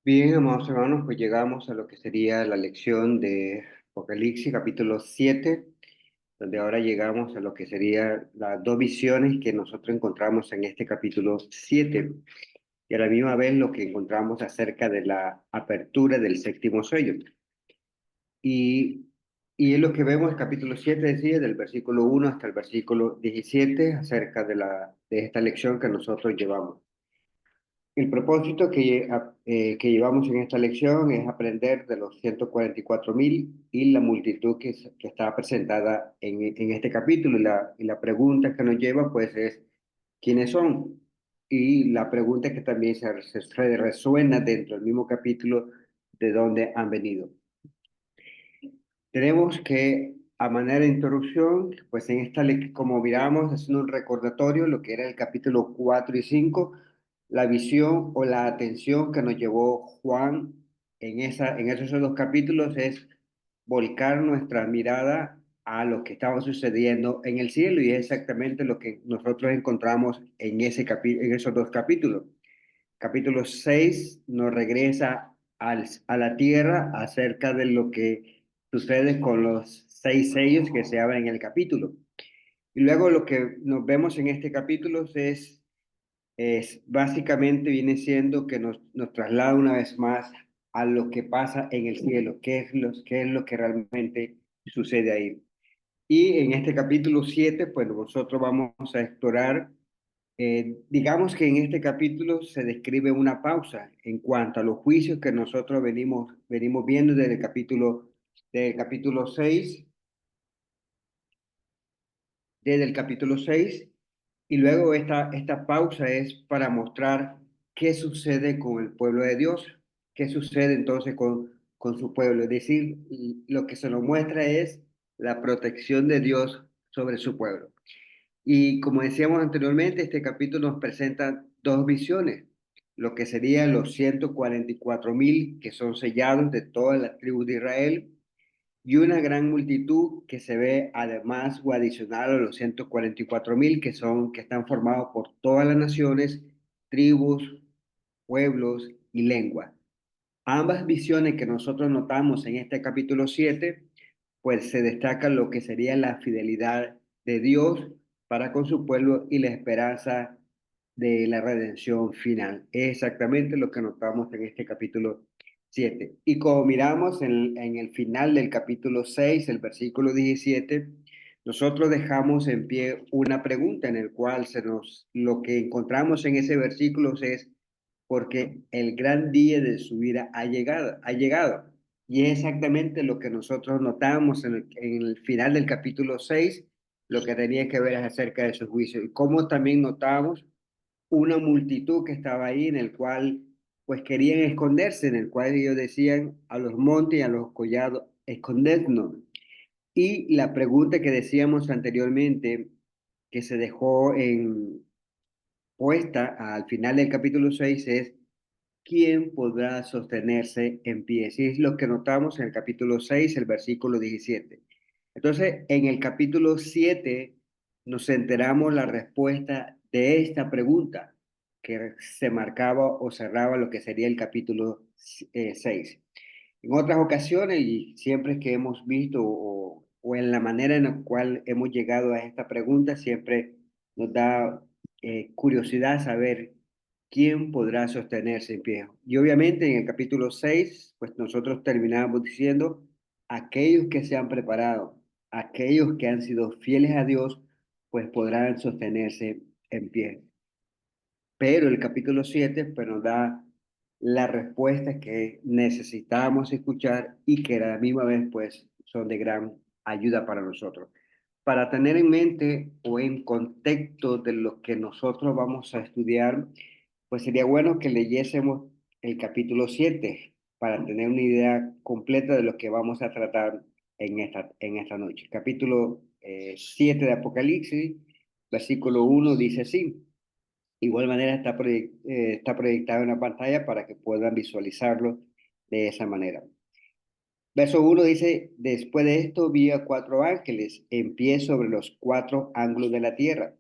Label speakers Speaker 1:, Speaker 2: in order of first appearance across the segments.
Speaker 1: Bien, amados hermanos, pues llegamos a lo que sería la lección de Apocalipsis, capítulo 7, donde ahora llegamos a lo que serían las dos visiones que nosotros encontramos en este capítulo 7, y a la misma vez lo que encontramos acerca de la apertura del séptimo sello. Y, y es lo que vemos, el capítulo 7 decía, del versículo 1 hasta el versículo 17, acerca de esta lección que nosotros llevamos. El propósito que llevamos en esta lección es aprender de los 144.000 y la multitud que está presentada en este capítulo. Y la pregunta que nos lleva, pues, es ¿quiénes son? Y la pregunta que también se resuena dentro del mismo capítulo, ¿de dónde han venido? Tenemos que, a manera de introducción, pues en esta lección, como miramos, haciendo un recordatorio, lo que era el capítulo 4 y 5, la visión o la atención que nos llevó Juan en esos dos capítulos es volcar nuestra mirada a lo que estaba sucediendo en el cielo, y es exactamente lo que nosotros encontramos en esos dos capítulos. Capítulo 6 nos regresa a la tierra acerca de lo que sucede con los seis sellos que se abren en el capítulo. Y luego lo que nos vemos en este capítulo es básicamente viene siendo que nos traslada una vez más a lo que pasa en el cielo, qué es lo que realmente sucede ahí. Y en este capítulo 7 pues nosotros vamos a explorar, digamos que en este capítulo se describe una pausa en cuanto a los juicios que nosotros venimos viendo del capítulo 6, desde el capítulo 6, y luego esta pausa es para mostrar qué sucede con el pueblo de Dios, qué sucede entonces con su pueblo. Es decir, lo que se nos muestra es la protección de Dios sobre su pueblo. Y como decíamos anteriormente, este capítulo nos presenta dos visiones, lo que serían los 144.000 que son sellados de todas las tribus de Israel, y una gran multitud que se ve además o adicional a los 144.000 que están formados por todas las naciones, tribus, pueblos y lenguas. Ambas visiones que nosotros notamos en este capítulo 7, pues se destaca lo que sería la fidelidad de Dios para con su pueblo y la esperanza de la redención final. Es exactamente lo que notamos en este capítulo 7. Y como miramos en el final del capítulo 6, el versículo 17, nosotros dejamos en pie una pregunta en el cual lo que encontramos en ese versículo es porque el gran día de su vida ha llegado. Y es exactamente lo que nosotros notamos en el final del capítulo 6, lo que tenía que ver es acerca de su juicio. Y como también notamos una multitud que estaba ahí, en el cual pues querían esconderse, en el cual ellos decían a los montes y a los collados, escondednos. Y la pregunta que decíamos anteriormente, que se dejó puesta al final del capítulo 6, es ¿quién podrá sostenerse en pie? Sí, es lo que notamos en el capítulo 6, el versículo 17. Entonces, en el capítulo 7 nos enteramos la respuesta de esta pregunta que se marcaba o cerraba lo que sería el capítulo 6. En otras ocasiones, y siempre que hemos visto o en la manera en la cual hemos llegado a esta pregunta, siempre nos da curiosidad saber quién podrá sostenerse en pie. Y obviamente en el capítulo 6 pues nosotros terminamos diciendo, aquellos que se han preparado, aquellos que han sido fieles a Dios, pues podrán sostenerse en pie. Pero el capítulo 7 pues, nos da la respuesta que necesitamos escuchar y que a la misma vez pues son de gran ayuda para nosotros. Para tener en mente o en contexto de lo que nosotros vamos a estudiar, pues sería bueno que leyésemos el capítulo 7 para tener una idea completa de lo que vamos a tratar en esta noche. Capítulo 7 de Apocalipsis, versículo 1 dice así. Igual manera está proyectado en la pantalla para que puedan visualizarlo de esa manera. Verso 1 dice, después de esto vi a cuatro ángeles en pie sobre los cuatro ángulos de la tierra,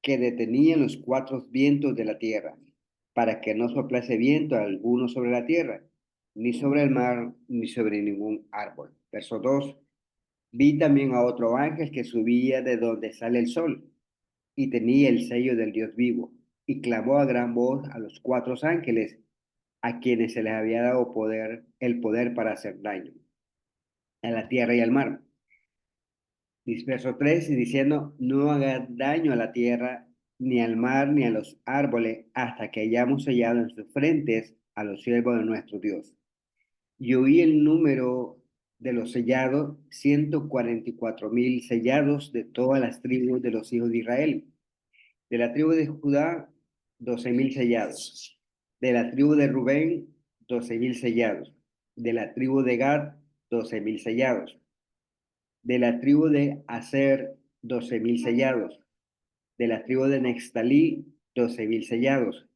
Speaker 1: que detenían los cuatro vientos de la tierra. para que no soplase viento alguno sobre la tierra, ni sobre el mar, ni sobre ningún árbol. Verso 2. Vi también a otro ángel que subía de donde sale el sol, y tenía el sello del Dios vivo, y clamó a gran voz a los cuatro ángeles, a quienes se les había dado el poder para hacer daño a la tierra y al mar. Verso 3, y diciendo, no haga daño a la tierra, ni al mar, ni a los árboles, hasta que hayamos sellado en sus frentes a los siervos de nuestro Dios. Y oí el número de los sellados, 144,000 sellados de todas las tribus de los hijos de Israel. De la tribu de Judá, 12,000 sellados. De la tribu de Rubén, 12,000 sellados. De la tribu de Gad, 12,000 sellados. De la tribu de Aser, 12,000 sellados. De la tribu de Nextalí, 12,000 sellados.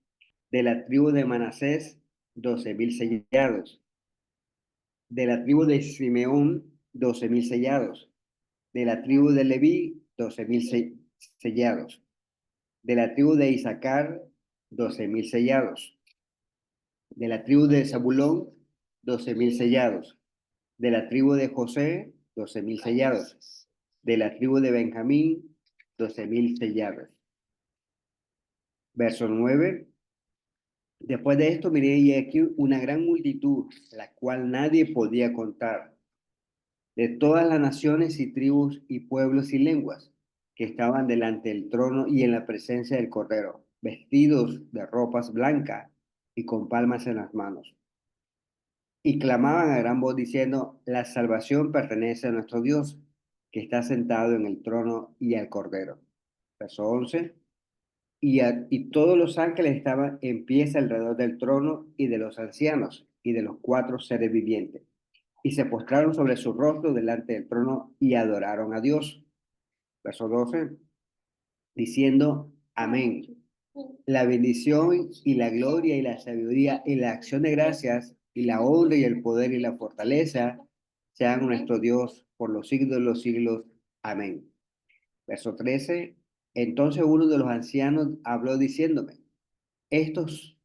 Speaker 1: De la tribu de Manasés, 12,000 sellados. De la tribu de Simeón, 12,000 sellados. De la tribu de Leví, 12,000 sellados. De la tribu de Isaacar, 12,000 sellados. De la tribu de Zabulón, 12,000 sellados. De la tribu de José, 12,000 sellados. De la tribu de Benjamín, 12,000 sellados. Verso 9. Después de esto miré y aquí una gran multitud, la cual nadie podía contar, de todas las naciones y tribus y pueblos y lenguas, que estaban delante del trono y en la presencia del Cordero, vestidos de ropas blancas y con palmas en las manos. Y clamaban a gran voz diciendo, la salvación pertenece a nuestro Dios, que está sentado en el trono y al Cordero. Verso 11. Y todos los ángeles estaban en pie alrededor del trono y de los ancianos y de los cuatro seres vivientes. Y se postraron sobre su rostro delante del trono y adoraron a Dios. Verso 12. Diciendo, amén. La bendición y la gloria y la sabiduría y la acción de gracias y la honra y el poder y la fortaleza sean nuestro Dios por los siglos de los siglos. Amén. Verso 13. Entonces uno de los ancianos habló diciéndome, estos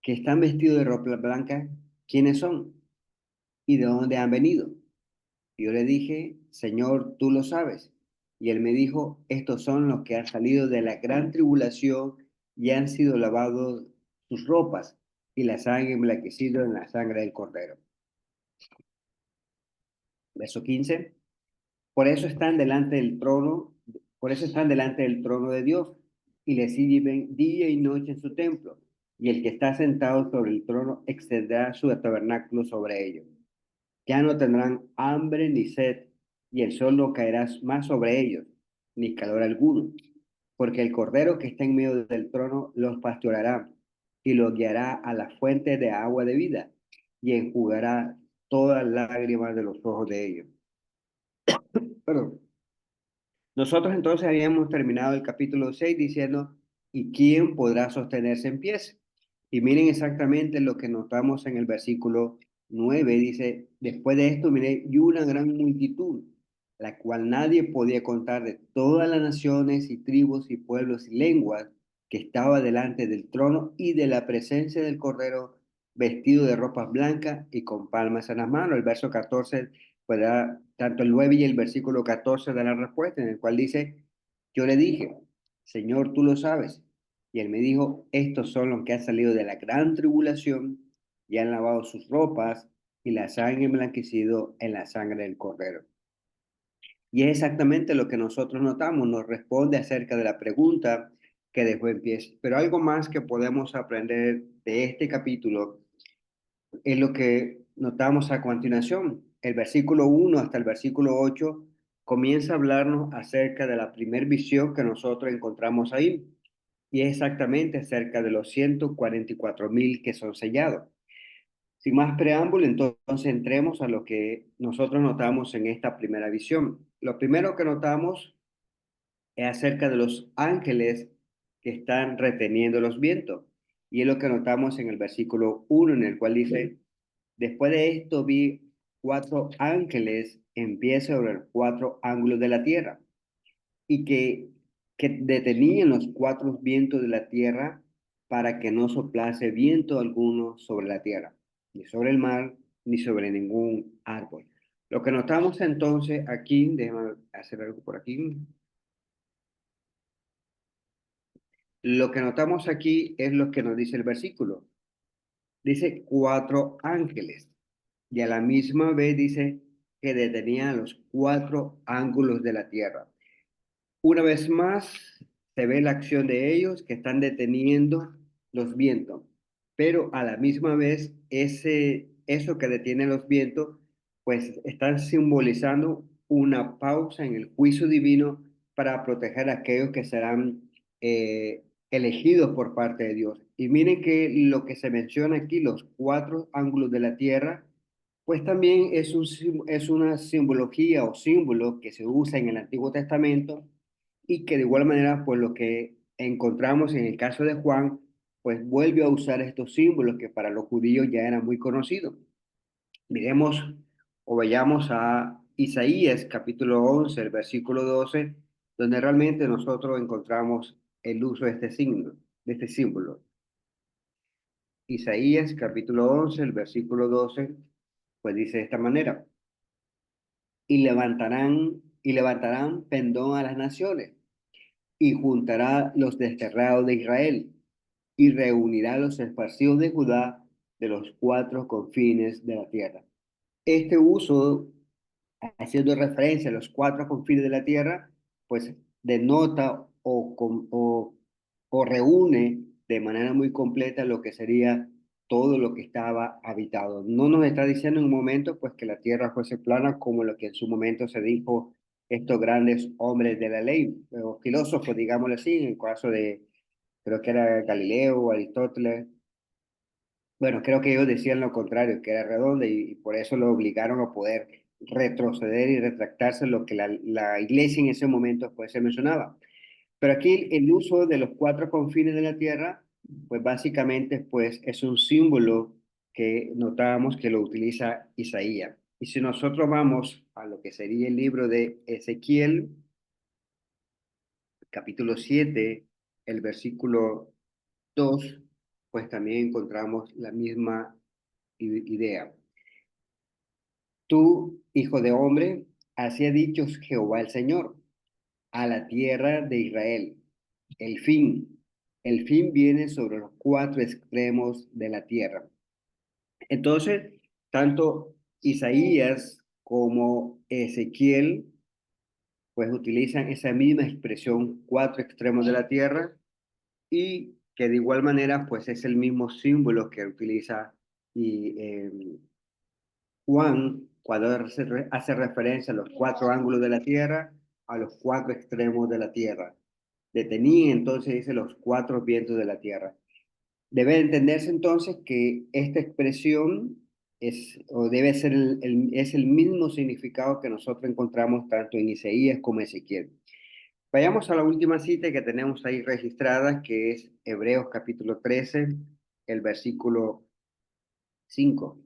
Speaker 1: que están vestidos de ropa blanca, ¿quiénes son? ¿Y de dónde han venido? Y yo le dije, Señor, tú lo sabes. Y él me dijo, estos son los que han salido de la gran tribulación y han sido lavados sus ropas y las han emblanquecido en la sangre del Cordero. Verso 15. Por eso están delante del trono, por eso están delante del trono de Dios y le sirven día y noche en su templo. Y el que está sentado sobre el trono extenderá su tabernáculo sobre ellos. Ya no tendrán hambre ni sed, y el sol no caerá más sobre ellos, ni calor alguno, porque el Cordero que está en medio del trono los pastoreará y los guiará a la fuente de agua de vida, y enjugará todas las lágrimas de los ojos de ellos. Perdón. Nosotros entonces habíamos terminado el capítulo 6 diciendo, ¿y quién podrá sostenerse en pies? Y miren exactamente lo que notamos en el versículo 9. Dice, después de esto miré y una gran multitud, la cual nadie podía contar de todas las naciones y tribus y pueblos y lenguas que estaba delante del trono y de la presencia del Cordero, vestido de ropas blancas y con palmas en las manos. El verso 14 pues da tanto el 9 y el versículo 14 de la respuesta, en el cual dice, yo le dije, Señor, tú lo sabes. Y él me dijo, estos son los que han salido de la gran tribulación y han lavado sus ropas y las han emblanquecido en la sangre del Cordero. Y es exactamente lo que nosotros notamos, nos responde acerca de la pregunta que dejó en pie. Pero algo más que podemos aprender de este capítulo es lo que notamos a continuación. El versículo 1 hasta el versículo 8 comienza a hablarnos acerca de la primer visión que nosotros encontramos ahí. Y es exactamente acerca de los 144,000 que son sellados. Sin más preámbulo, entonces entremos a lo que nosotros notamos en esta primera visión. Lo primero que notamos es acerca de los ángeles que están reteniendo los vientos. Y es lo que notamos en el versículo 1, en el cual dice, después de esto vi cuatro ángeles en pie sobre los cuatro ángulos de la tierra y que detenían los cuatro vientos de la tierra para que no soplase viento alguno sobre la tierra, ni sobre el mar, ni sobre ningún árbol. Lo que notamos entonces aquí, déjame hacer algo por aquí. Lo que notamos aquí es lo que nos dice el versículo. Dice cuatro ángeles y a la misma vez dice que detenían los cuatro ángulos de la tierra. Una vez más, se ve la acción de ellos que están deteniendo los vientos, pero a la misma vez eso que detiene los vientos, pues están simbolizando una pausa en el juicio divino para proteger a aquellos que serán elegidos por parte de Dios. Y miren que lo que se menciona aquí, los cuatro ángulos de la tierra, pues también es una simbología o símbolo que se usa en el Antiguo Testamento y que de igual manera, pues lo que encontramos en el caso de Juan, pues vuelve a usar estos símbolos que para los judíos ya eran muy conocidos. Miremos o vayamos a Isaías capítulo 11, el versículo 12, donde realmente nosotros encontramos el uso de este signo, de este símbolo. Isaías capítulo 11, el versículo 12, pues dice de esta manera, y levantarán pendón a las naciones y juntará los desterrados de Israel, y reunirá los esparcidos de Judá de los cuatro confines de la tierra. Este uso, haciendo referencia a los cuatro confines de la tierra, pues denota o reúne de manera muy completa lo que sería todo lo que estaba habitado. No nos está diciendo en un momento pues que la tierra fuese plana como lo que en su momento se dijo estos grandes hombres de la ley, o filósofos, digámoslo así, en el caso de, creo que era Galileo, Aristóteles. Bueno, creo que ellos decían lo contrario, que era redonda y por eso lo obligaron a poder retroceder y retractarse lo que la iglesia en ese momento pues se mencionaba. Pero aquí el uso de los cuatro confines de la tierra, pues básicamente pues es un símbolo que notábamos que lo utiliza Isaías. Y si nosotros vamos a lo que sería el libro de Ezequiel, capítulo 7, el versículo 2, pues también encontramos la misma idea. Tú, hijo de hombre, así ha dicho Jehová el Señor a la tierra de Israel. El fin, el fin viene sobre los cuatro extremos de la tierra. Entonces, tanto Isaías como Ezequiel, pues utilizan esa misma expresión, cuatro extremos de la tierra, y que de igual manera, pues es el mismo símbolo que utiliza y, Juan, cuando hace referencia a los cuatro ángulos de la tierra, a los cuatro extremos de la tierra. Detenía entonces, dice, los cuatro vientos de la tierra. Debe entenderse entonces que esta expresión es, o debe ser es el mismo significado que nosotros encontramos tanto en Isaías como en Ezequiel. Vayamos a la última cita que tenemos ahí registrada, que es Hebreos capítulo 13, el versículo 5.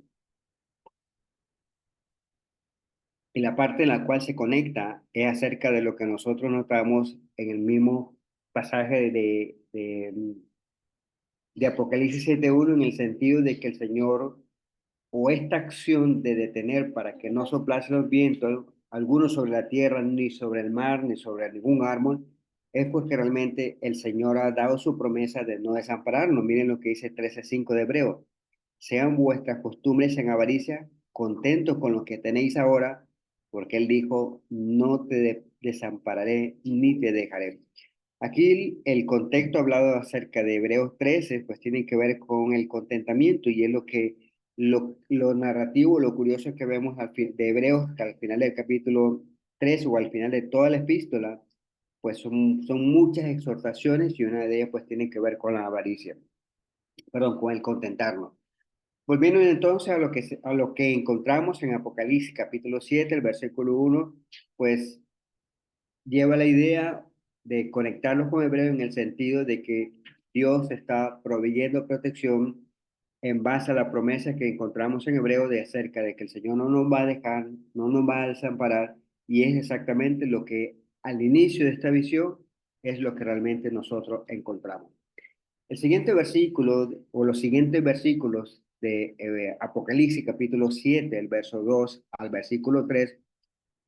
Speaker 1: Y la parte en la cual se conecta es acerca de lo que nosotros notamos en el mismo pasaje de Apocalipsis 7:1, en el sentido de que el Señor, o esta acción de detener para que no soplase los vientos, algunos sobre la tierra, ni sobre el mar, ni sobre ningún árbol, es porque realmente el Señor ha dado su promesa de no desampararnos. Miren lo que dice 13:5 de Hebreo. Sean vuestras costumbres en avaricia, contentos con lo que tenéis ahora, porque Él dijo, no te desampararé ni te dejaré. Aquí el contexto hablado acerca de Hebreos 13, pues tiene que ver con el contentamiento y es lo narrativo, lo curioso que vemos al fin, de Hebreos, que al final del capítulo 3 o al final de toda la epístola, pues son muchas exhortaciones y una de ellas pues tiene que ver con la avaricia, perdón, con el contentarnos. Volviendo entonces a lo que encontramos en Apocalipsis capítulo 7, el versículo 1, pues lleva la idea de conectarnos con Hebreo en el sentido de que Dios está proveyendo protección en base a la promesa que encontramos en Hebreo de acerca de que el Señor no nos va a dejar, no nos va a desamparar, y es exactamente lo que al inicio de esta visión es lo que realmente nosotros encontramos. El siguiente versículo o los siguientes versículos de Apocalipsis capítulo 7, el verso 2 al versículo 3,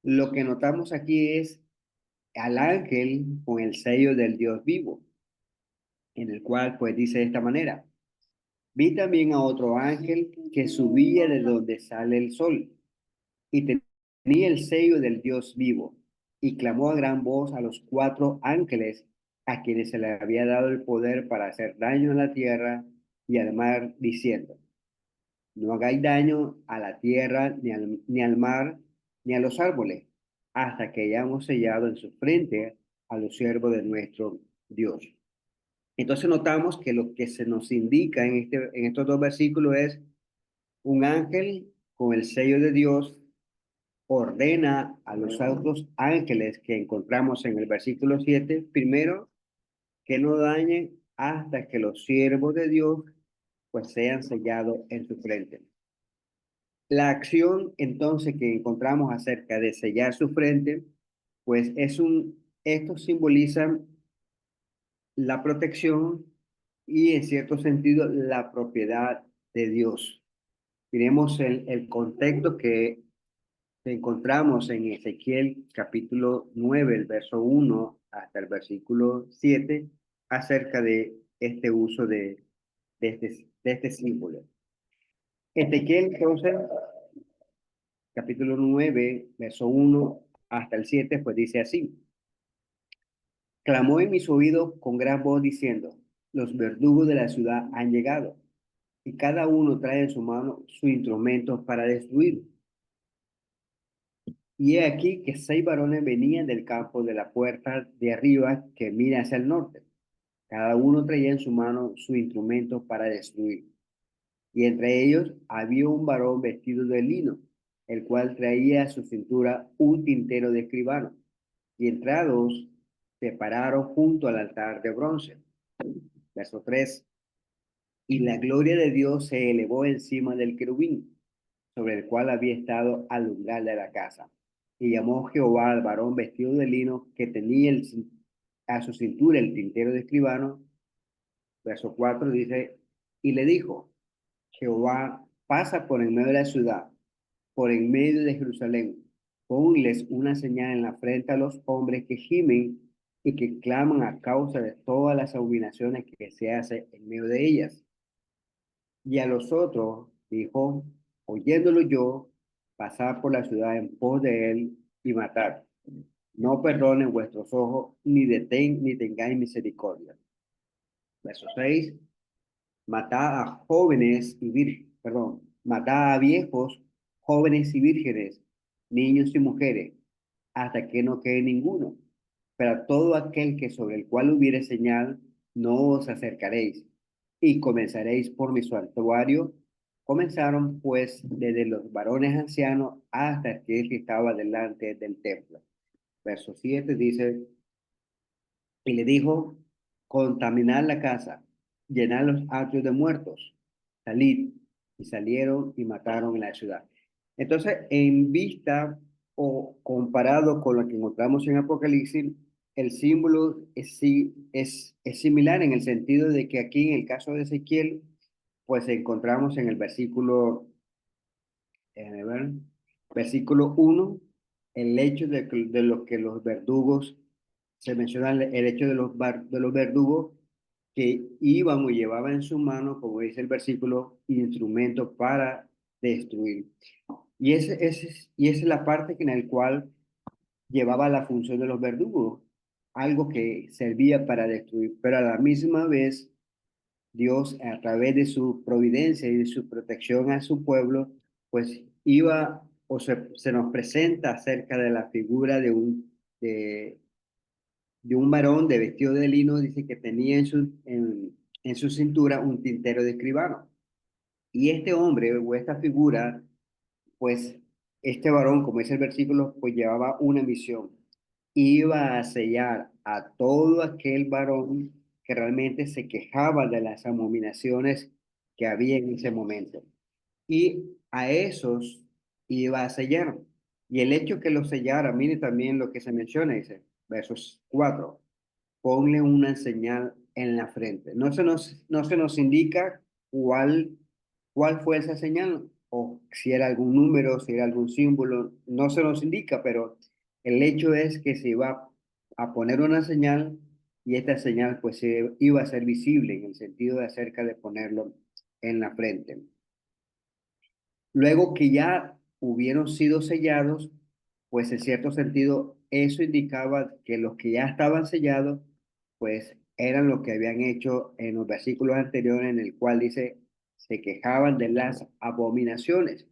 Speaker 1: lo que notamos aquí es al ángel con el sello del Dios vivo, en el cual pues dice de esta manera: vi también a otro ángel que subía de donde sale el sol y tenía el sello del Dios vivo, y clamó a gran voz a los cuatro ángeles a quienes se le había dado el poder para hacer daño a la tierra y al mar, diciendo: no hagáis daño a la tierra, ni al mar, ni a los árboles, hasta que hayamos sellado en su frente a los siervos de nuestro Dios. Entonces notamos que lo que se nos indica en estos dos versículos es un ángel con el sello de Dios ordena a los otros ángeles que encontramos en el versículo 7, primero, que no dañen hasta que los siervos de Dios pues sean sellados en su frente. La acción entonces que encontramos acerca de sellar su frente, pues esto simboliza la protección y en cierto sentido la propiedad de Dios. Tenemos el contexto que encontramos en Ezequiel capítulo 9, el verso 1 hasta el versículo 7, acerca de este uso de este símbolo. Ezequiel entonces, capítulo 9, verso 1 hasta el 7, pues dice así: clamó en mis oídos con gran voz diciendo: los verdugos de la ciudad han llegado, y cada uno trae en su mano su instrumento para destruir. Y he aquí que 6 varones venían del campo de la puerta de arriba que mira hacia el norte. Cada uno traía en su mano su instrumento para destruir. Y entre ellos había un varón vestido de lino, el cual traía a su cintura un tintero de escribano. Y entrados se pararon junto al altar de bronce. Verso 3. Y la gloria de Dios se elevó encima del querubín, sobre el cual había estado al umbral de la casa. Y llamó Jehová al varón vestido de lino que tenía a su cintura el tintero de escribano. Verso 4 dice: y le dijo: Jehová pasa por en medio de la ciudad, por en medio de Jerusalén. Ponles una señal en la frente a los hombres que gimen y que claman a causa de todas las abominaciones que se hacen en medio de ellas. Y a los otros dijo: oyéndolo yo, pasad por la ciudad en pos de él y matad. No perdonen vuestros ojos, ni tengáis misericordia. Verso 6. Matad a jóvenes y matad a viejos, jóvenes y vírgenes, niños y mujeres, hasta que no quede ninguno. Pero a todo aquel que sobre el cual hubiere señal, no os acercaréis, y comenzaréis por mi santuario. Comenzaron pues desde los varones ancianos hasta aquel que estaba delante del templo. Verso 7 dice: y le dijo: contaminad la casa, llenad los atrios de muertos, salid. Y salieron y mataron en la ciudad. Entonces, en vista o comparado con lo que encontramos en Apocalipsis, el símbolo es similar en el sentido de que aquí en el caso de Ezequiel, pues encontramos en el ver, versículo 1, el hecho de lo que los verdugos, se menciona el hecho de los verdugos que iban o llevaban en su mano, como dice el versículo, instrumentos para destruir. Y esa es la parte en la cual llevaba la función de los verdugos, algo que servía para destruir, pero a la misma vez Dios, a través de su providencia y de su protección a su pueblo, pues iba o se nos presenta acerca de la figura de un varón de vestido de lino, dice que tenía en su cintura un tintero de escribano. Y este hombre o esta figura, pues este varón, como dice el versículo, pues llevaba una misión. Iba a sellar a todo aquel varón que realmente se quejaba de las abominaciones que había en ese momento. Y a esos iba a sellar. Y el hecho que los sellara, mire también lo que se menciona, dice, versos 4: ponle una señal en la frente. No se nos indica cuál fue esa señal, o si era algún número, si era algún símbolo, no se nos indica, pero el hecho es que se iba a poner una señal y esta señal pues iba a ser visible en el sentido de acerca de ponerlo en la frente. Luego que ya hubieron sido sellados, pues en cierto sentido eso indicaba que los que ya estaban sellados, pues eran los que habían hecho en los versículos anteriores en el cual dice, se quejaban de las abominaciones.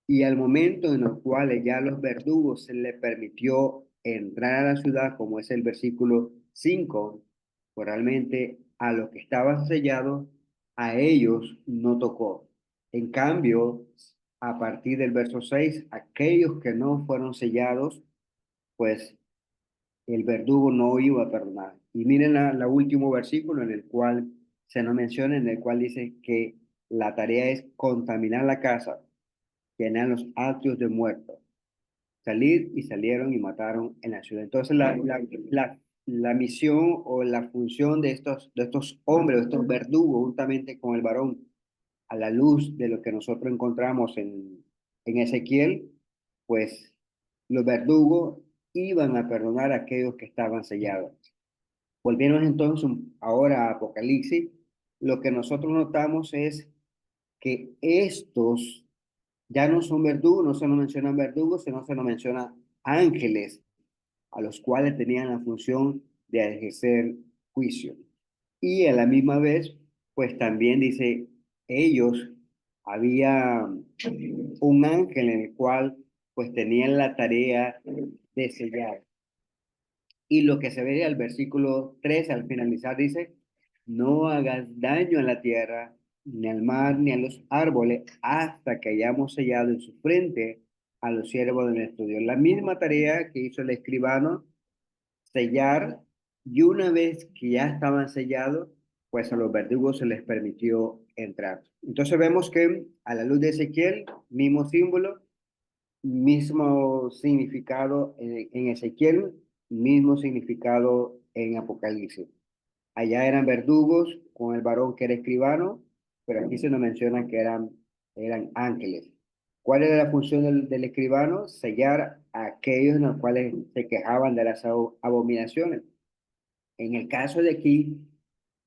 Speaker 1: Y al momento en el cual ya los verdugos se les permitió entrar a la ciudad, como es el versículo 5, pues realmente a los que estaban sellados, a ellos no tocó. En cambio, a partir del verso 6, aquellos que no fueron sellados, pues el verdugo no iba a perdonar. Y miren la último versículo en el cual se nos menciona, en el cual dice que la tarea es contaminar la casa, llenar los atrios de muertos, salir y salieron y mataron en la ciudad. Entonces la misión o la función de estos hombres, de estos verdugos, juntamente con el varón, a la luz de lo que nosotros encontramos en Ezequiel, pues los verdugos iban a perdonar a aquellos que estaban sellados. Volviendo entonces ahora a Apocalipsis, lo que nosotros notamos es que estos ya no son verdugos, no se nos mencionan verdugos, sino se nos menciona ángeles, a los cuales tenían la función de ejercer juicio. Y a la misma vez, pues también dice, ellos, había un ángel en el cual pues tenían la tarea de sellar. Y lo que se ve al versículo 3 al finalizar dice, no hagas daño a la tierra, ni al mar, ni a los árboles, hasta que hayamos sellado en su frente a los siervos de nuestro Dios. La misma tarea que hizo el escribano, sellar, y una vez que ya estaban sellados, pues a los verdugos se les permitió entrar. Entonces vemos que a la luz de Ezequiel, mismo símbolo, mismo significado en Ezequiel, mismo significado en Apocalipsis. Allá eran verdugos con el varón que era escribano, pero aquí se nos menciona que eran ángeles. ¿Cuál era la función del escribano? Sellar a aquellos en los cuales se quejaban de las abominaciones. En el caso de aquí,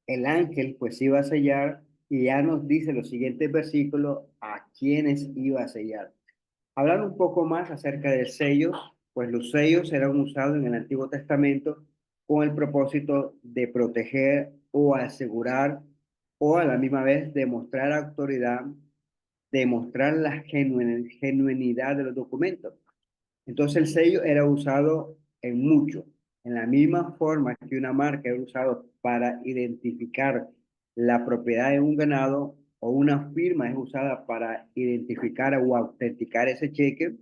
Speaker 1: el ángel pues iba a sellar y ya nos dice los siguientes versículos a quienes iba a sellar. Hablar un poco más acerca de sellos, pues los sellos eran usados en el Antiguo Testamento con el propósito de proteger o asegurar o a la misma vez demostrar autoridad, demostrar la genuinidad de los documentos. Entonces el sello era usado en mucho, en la misma forma que una marca era usada para identificar la propiedad de un ganado o una firma es usada para identificar o autenticar ese cheque,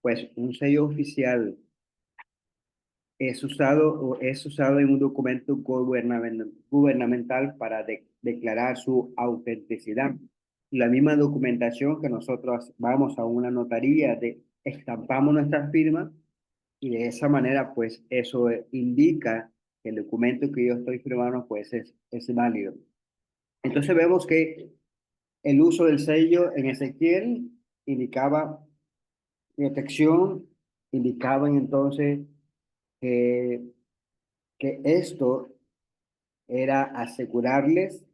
Speaker 1: pues un sello oficial es usado en un documento gubernamental para declarar su autenticidad. La misma documentación que nosotros vamos a una notaría, estampamos nuestra firma y de esa manera, pues eso indica que el documento que yo estoy firmando, pues es válido. Entonces vemos que el uso del sello en Ezequiel indicaba protección, indicaban entonces que, que esto era asegurarles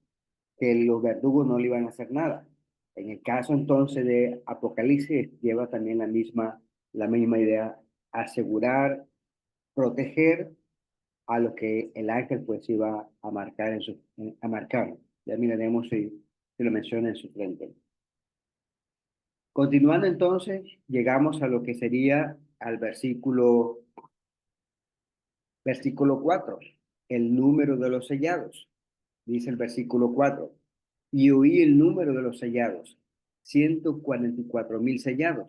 Speaker 1: que los verdugos no le iban a hacer nada. En el caso entonces de Apocalipsis lleva también la misma idea, asegurar, proteger a lo que el ángel pues iba a marcar a marcar. Ya miraremos si lo menciona en su frente. Continuando entonces, llegamos a lo que sería al versículo 4, el número de los sellados. Dice el versículo 4, y oí el número de los sellados, 144,000 sellados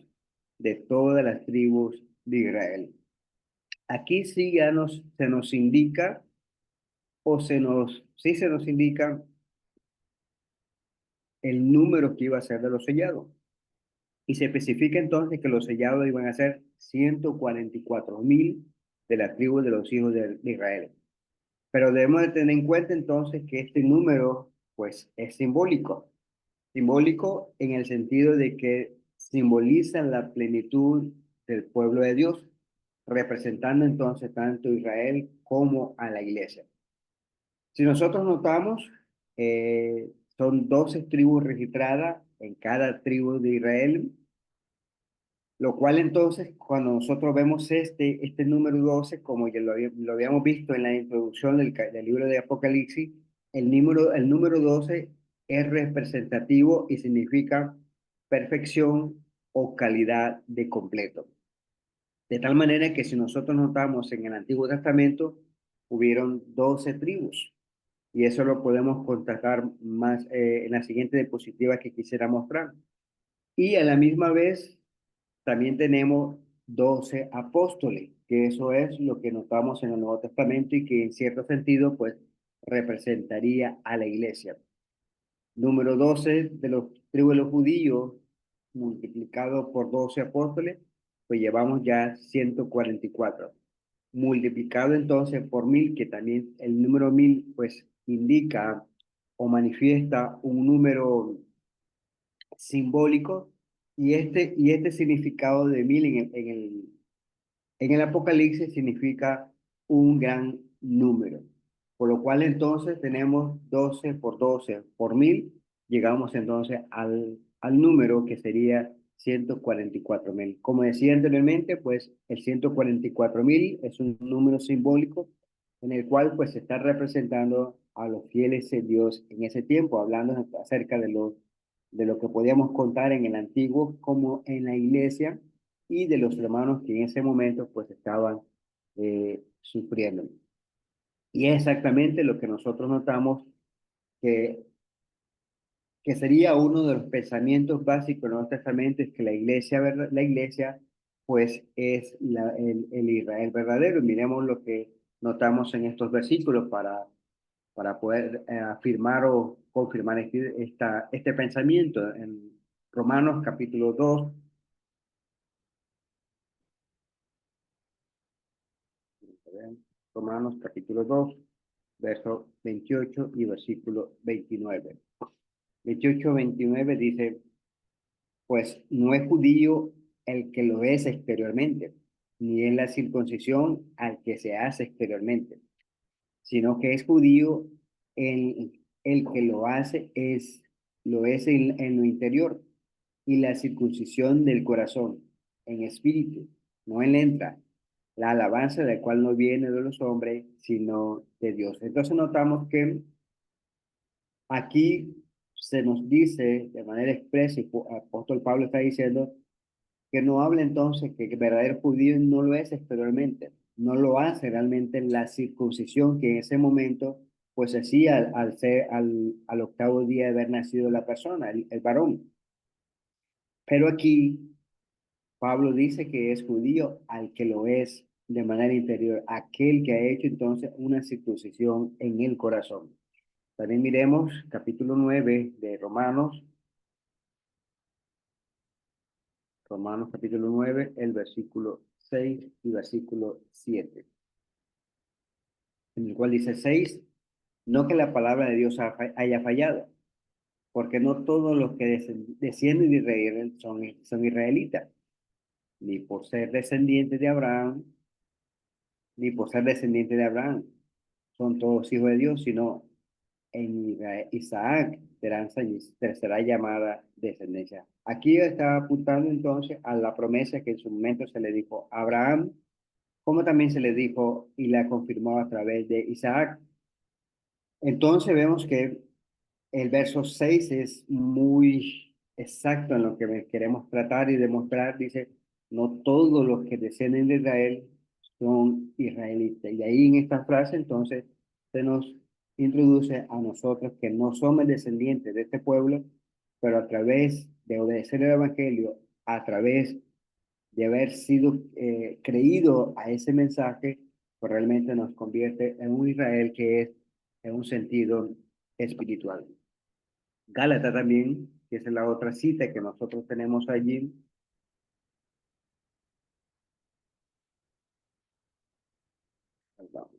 Speaker 1: de todas las tribus de Israel. Aquí sí ya se nos indica, sí se nos indica el número que iba a ser de los sellados. Y se especifica entonces que los sellados iban a ser 144,000 de la tribu de los hijos de Israel. Pero debemos de tener en cuenta entonces que este número, pues, es simbólico. Simbólico en el sentido de que simboliza la plenitud del pueblo de Dios, representando entonces tanto a Israel como a la iglesia. Si nosotros notamos, son 12 tribus registradas en cada tribu de Israel, lo cual entonces, cuando nosotros vemos este número 12 como ya lo habíamos visto en la introducción del libro de Apocalipsis, el número 12 es representativo y significa perfección o calidad de completo. De tal manera que si nosotros notamos en el Antiguo Testamento, hubieron 12 tribus. Y eso lo podemos constatar más en la siguiente diapositiva que quisiera mostrar. Y a la misma vez también tenemos 12 apóstoles, que eso es lo que notamos en el Nuevo Testamento y que en cierto sentido pues representaría a la iglesia. Número 12 de los tribus de los judíos multiplicado por 12 apóstoles, pues llevamos ya 144. Multiplicado entonces por 1000, que también el número 1000 pues indica o manifiesta un número simbólico, y este significado de 1000 en el Apocalipsis significa un gran número. Por lo cual entonces tenemos 12 por 12 por 1000, llegamos entonces al número que sería 144.000. Como decía anteriormente, pues el 144.000 es un número simbólico en el cual pues se está representando a los fieles de Dios en ese tiempo, hablando acerca de lo que podíamos contar en el antiguo como en la iglesia, y de los hermanos que en ese momento pues estaban sufriendo. Y es exactamente lo que nosotros notamos que, que sería uno de los pensamientos básicos del Nuevo Testamento, es que la iglesia pues es el Israel verdadero. Y miremos lo que notamos en estos versículos para poder afirmar o confirmar este pensamiento. En Romanos capítulo 2, Romanos capítulo 2, verso 28 y versículo 29. 28-29 dice, pues no es judío el que lo es exteriormente, ni es la circuncisión al que se hace exteriormente, sino que es judío el que lo es en lo interior, y la circuncisión del corazón, en espíritu, no en letra, la alabanza del cual no viene de los hombres, sino de Dios. Entonces notamos que aquí se nos dice de manera expresa, y el apóstol Pablo está diciendo que no habla entonces que el verdadero judío no lo es exteriormente, no lo hace realmente la circuncisión que en ese momento pues hacía al octavo día de haber nacido la persona, el varón. Pero aquí Pablo dice que es judío al que lo es de manera interior, aquel que ha hecho entonces una circuncisión en el corazón. También miremos capítulo 9 de Romanos, Romanos capítulo 9, el versículo 6 y versículo 7, en el cual dice 6, no que la palabra de Dios haya fallado, porque no todos los que descienden de Israel son israelitas, ni por ser descendientes de Abraham, ni por ser descendientes de Abraham, son todos hijos de Dios, sino en Isaac será llamada descendencia. Aquí está apuntando entonces a la promesa que en su momento se le dijo a Abraham, como también se le dijo y la confirmó a través de Isaac. Entonces vemos que el verso 6 es muy exacto en lo que queremos tratar y demostrar. Dice, no todos los que descienden de Israel son israelitas. Y ahí en esta frase entonces se nos introduce a nosotros que no somos descendientes de este pueblo, pero a través de obedecer el Evangelio, a través de haber sido creído a ese mensaje, pues realmente nos convierte en un Israel que es en un sentido espiritual. Gálatas también, que es la otra cita que nosotros tenemos allí.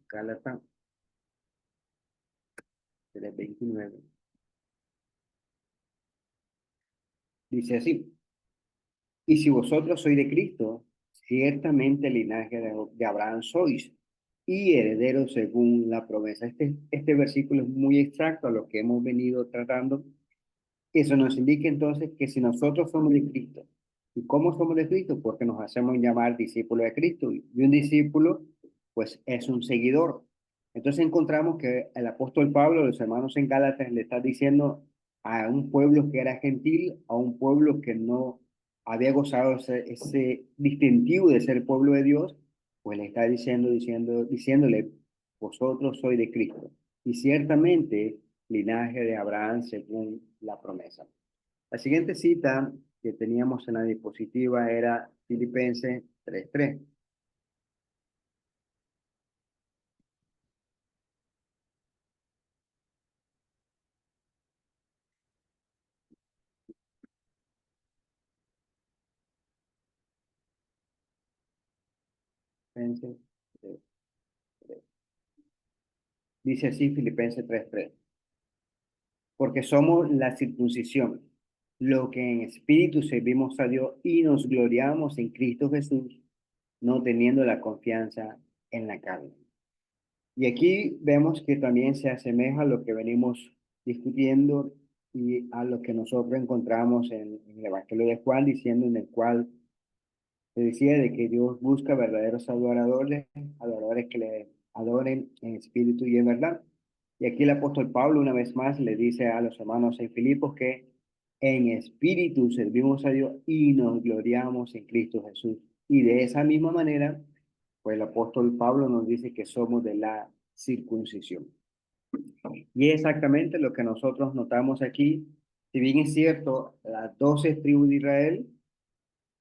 Speaker 1: Gálatas 3:29. Dice así: y si vosotros sois de Cristo, ciertamente linaje de Abraham sois y herederos según la promesa. Este versículo es muy exacto a lo que hemos venido tratando. Eso nos indica entonces que si nosotros somos de Cristo, ¿y cómo somos de Cristo? Porque nos hacemos llamar discípulos de Cristo. Y un discípulo, pues, es un seguidor. Entonces encontramos que el apóstol Pablo, los hermanos en Gálatas, le está diciendo a un pueblo que era gentil, a un pueblo que no había gozado ese distintivo de ser pueblo de Dios, pues le está diciéndole, vosotros sois de Cristo. Y ciertamente linaje de Abraham según la promesa. La siguiente cita que teníamos en la diapositiva era Filipenses 3:3. Filipenses 3:3. Dice así Filipenses 3:3. Porque somos la circuncisión, lo que en espíritu servimos a Dios y nos gloriamos en Cristo Jesús, no teniendo la confianza en la carne. Y aquí vemos que también se asemeja a lo que venimos discutiendo y a lo que nosotros encontramos en el Evangelio de Juan, diciendo en el cual se decía de que Dios busca verdaderos adoradores, adoradores que le adoren en espíritu y en verdad. Y aquí el apóstol Pablo una vez más le dice a los hermanos en Filipos que en espíritu servimos a Dios y nos gloriamos en Cristo Jesús. Y de esa misma manera, pues el apóstol Pablo nos dice que somos de la circuncisión. Y es exactamente lo que nosotros notamos aquí. Si bien es cierto, las 12 tribus de Israel,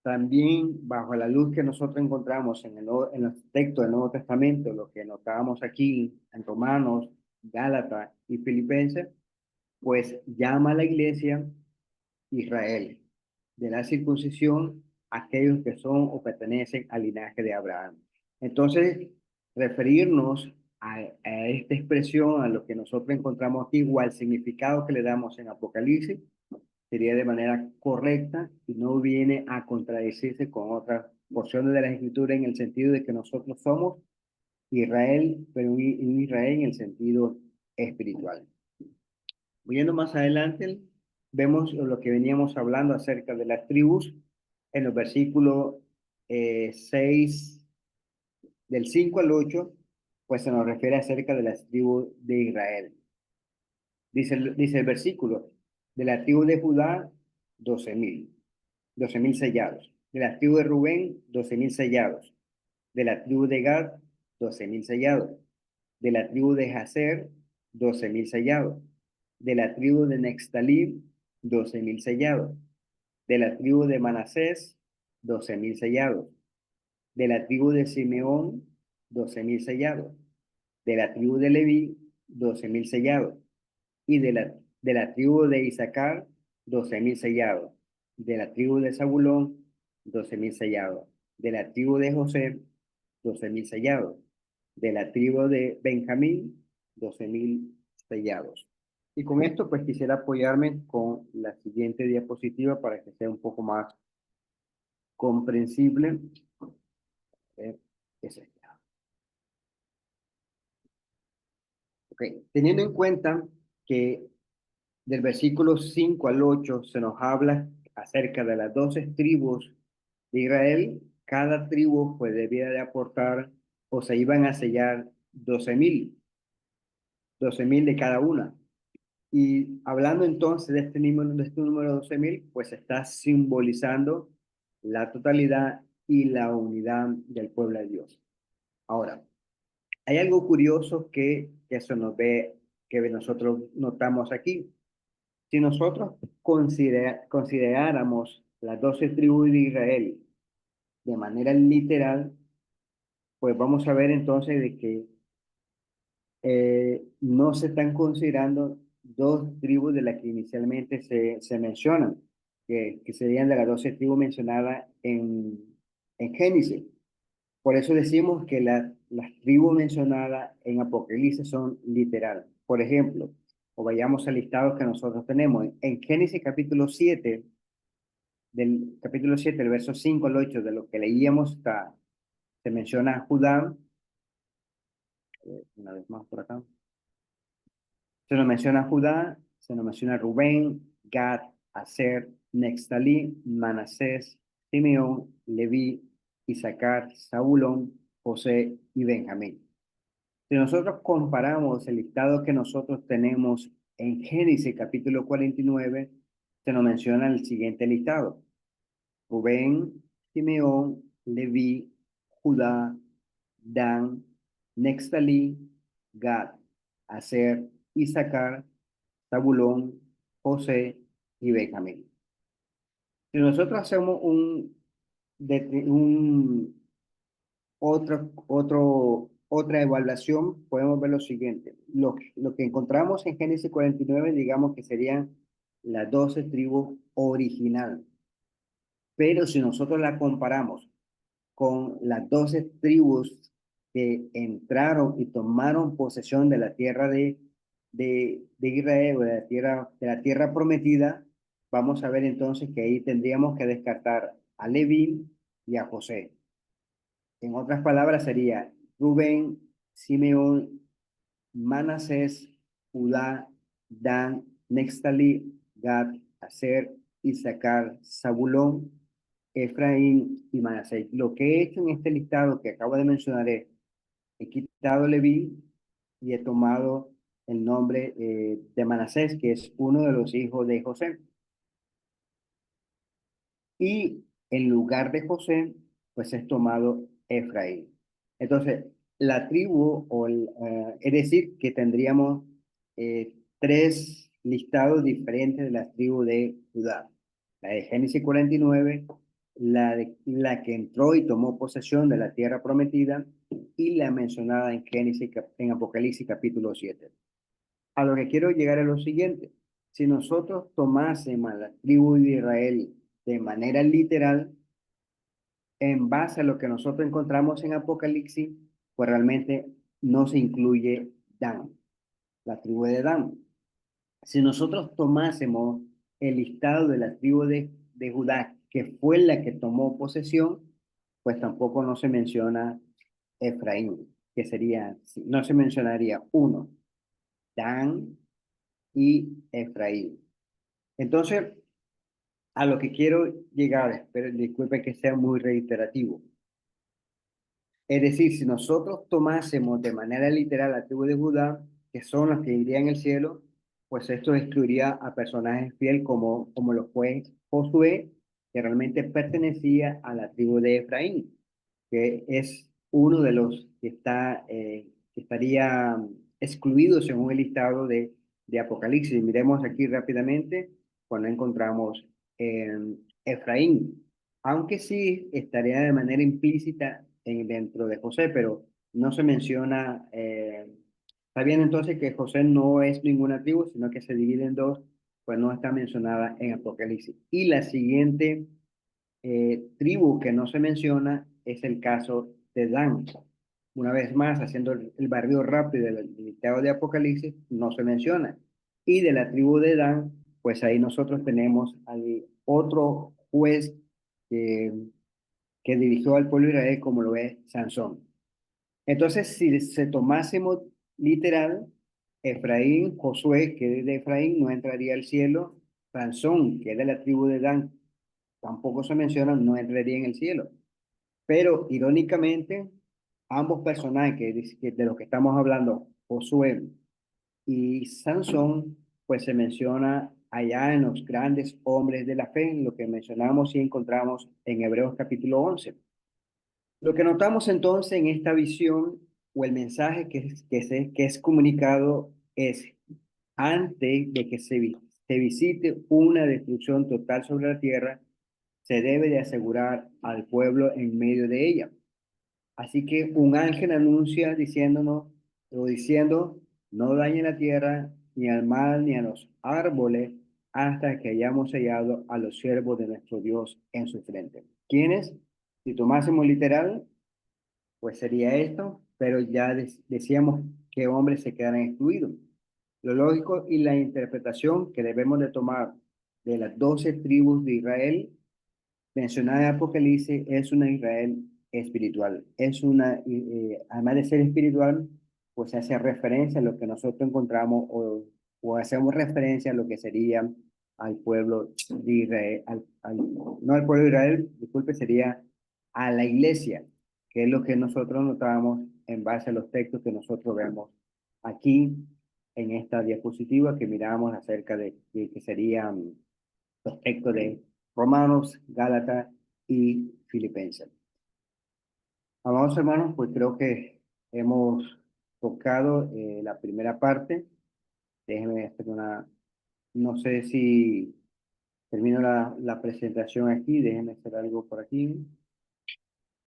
Speaker 1: también bajo la luz que nosotros encontramos en los textos del Nuevo Testamento, lo que notábamos aquí en Romanos, Gálatas y Filipenses, pues llama a la iglesia Israel, de la circuncisión, aquellos que son o pertenecen al linaje de Abraham. Entonces, referirnos a esta expresión, a lo que nosotros encontramos aquí, o al significado que le damos en Apocalipsis, sería de manera correcta y no viene a contradecirse con otras porciones de la Escritura en el sentido de que nosotros somos Israel, pero un Israel en el sentido espiritual. Yendo más adelante, vemos lo que veníamos hablando acerca de las tribus en los versículos 6, del 5 al 8, pues se nos refiere acerca de las tribus de Israel. Dice el versículo, de la tribu de Judá, 12,000 sellados. De la tribu de Rubén, 12,000 sellados. De la tribu de Gad, 12,000 sellados. De la tribu de Jazer, 12,000 sellados. De la tribu de Nextalí, 12,000 sellados. De la tribu de Manasés, 12,000 sellados. De la tribu de Simeón, 12,000 sellados. De la tribu de Leví, 12,000 sellados. Y de la tribu de Isaacar, 12,000 sellados. De la tribu de Zabulón, 12,000 sellados. De la tribu de José, 12,000 sellados. De la tribu de Benjamín, 12,000 sellados. Y con esto, pues quisiera apoyarme con la siguiente diapositiva para que sea un poco más comprensible. Es esta. Ok, teniendo en cuenta que del versículo 5 al 8 se nos habla acerca de las 12 tribus de Israel. Cada tribu pues debía de aportar o se iban a sellar 12,000 de cada una. Y hablando entonces de este número 12,000, pues está simbolizando la totalidad y la unidad del pueblo de Dios. Ahora, hay algo curioso que se nos ve, que nosotros notamos aquí. Si nosotros consideráramos las 12 tribus de Israel de manera literal, pues vamos a ver entonces de que no se están considerando dos tribus de las que inicialmente se mencionan, que serían de las 12 tribus mencionadas en Génesis. Por eso decimos que las tribus mencionadas en Apocalipsis son literal. Por ejemplo, o vayamos al listado que nosotros tenemos. En Génesis capítulo 7, del capítulo 7, el verso 5 al 8, de lo que leíamos, está, se menciona a Judá, una vez más por acá. Se nos menciona a Judá, se nos menciona a Rubén, Gad, Aser, Nextalí, Manasés, Simeón, Leví, Isaacar, Zabulón, José y Benjamín. Si nosotros comparamos el listado que nosotros tenemos en Génesis capítulo 49, se nos menciona el siguiente listado: Rubén, Simeón, Leví, Judá, Dan, Nextalí, Gad, Aser, Isaacar, Zabulón, José y Benjamín. Si nosotros hacemos un otra evaluación, podemos ver lo siguiente. Lo que encontramos en Génesis 49, digamos que serían las 12 tribus originales. Pero si nosotros la comparamos con las 12 tribus que entraron y tomaron posesión de la tierra de Israel, o de la tierra prometida, vamos a ver entonces que ahí tendríamos que descartar a Leví y a José. En otras palabras, sería Rubén, Simeón, Manasés, Judá, Dan, Nextalí, Gad, Aser, Isaacar, Zabulón, Efraín y Manasés. Lo que he hecho en este listado que acabo de mencionar es, he quitado Leví y he tomado el nombre de Manasés, que es uno de los hijos de José. Y en lugar de José, pues es tomado Efraín. Entonces, la tribu, es decir, que tendríamos tres listados diferentes de la tribu de Judá. La de Génesis 49, la que entró y tomó posesión de la tierra prometida, y la mencionada en en Apocalipsis capítulo 7. A lo que quiero llegar es lo siguiente: si nosotros tomásemos a la tribu de Israel de manera literal, en base a lo que nosotros encontramos en Apocalipsis, pues realmente no se incluye Dan, la tribu de Dan. Si nosotros tomásemos el listado de la tribu de Judá, que fue la que tomó posesión, pues tampoco no se menciona Efraín, que sería, no se mencionaría uno, Dan y Efraín. Entonces, a lo que quiero llegar, espero, disculpe que sea muy reiterativo. Es decir, si nosotros tomásemos de manera literal la tribu de Judá, que son los que irían al cielo, pues esto excluiría a personajes fieles como lo fue Josué, que realmente pertenecía a la tribu de Efraín, que es uno de los que estaría excluido según el listado de Apocalipsis. Miremos aquí rápidamente cuando encontramos Efraín, aunque sí estaría de manera implícita dentro de José, pero no se menciona. Está bien entonces que José no es ninguna tribu, sino que se divide en dos, pues no está mencionada en Apocalipsis. Y la siguiente tribu que no se menciona es el caso de Dan. Una vez más, haciendo el barrido rápido del listado de Apocalipsis, no se menciona. Y de la tribu de Dan, pues ahí nosotros tenemos al otro juez que, que dirigió al pueblo de Israel, como lo es Sansón. Entonces, si se tomásemos literal, Efraín, Josué, que es de Efraín, no entraría al cielo. Sansón, que es de la tribu de Dan, tampoco se menciona, no entraría en el cielo. Pero irónicamente, ambos personajes de los que estamos hablando, Josué y Sansón, pues se menciona allá en los grandes hombres de la fe, en lo que mencionamos y encontramos en Hebreos capítulo 11. Lo que notamos entonces en esta visión, o el mensaje que es comunicado, es: antes de que se visite una destrucción total sobre la tierra, se debe de asegurar al pueblo en medio de ella. Así que un ángel anuncia diciéndonos, o diciendo: no dañen la tierra, ni al mar, ni a los árboles, hasta que hayamos hallado a los siervos de nuestro Dios en su frente. ¿Quiénes? Si tomásemos literal, pues sería esto, pero ya decíamos que hombres se quedarán excluidos. Lo lógico y la interpretación que debemos de tomar de las 12 tribus de Israel mencionada en Apocalipsis es una Israel espiritual. Es una, además de ser espiritual, pues hace referencia a lo que nosotros encontramos o hacemos referencia a lo que sería al pueblo de Israel, no al pueblo de Israel, disculpe, sería a la iglesia, que es lo que nosotros notamos en base a los textos que nosotros vemos aquí en esta diapositiva que miramos acerca de que serían los textos de Romanos, Gálatas y Filipenses. Amados hermanos, pues creo que hemos tocado la primera parte. Déjenme hacer una, no sé si termino la presentación aquí, déjenme hacer algo por aquí.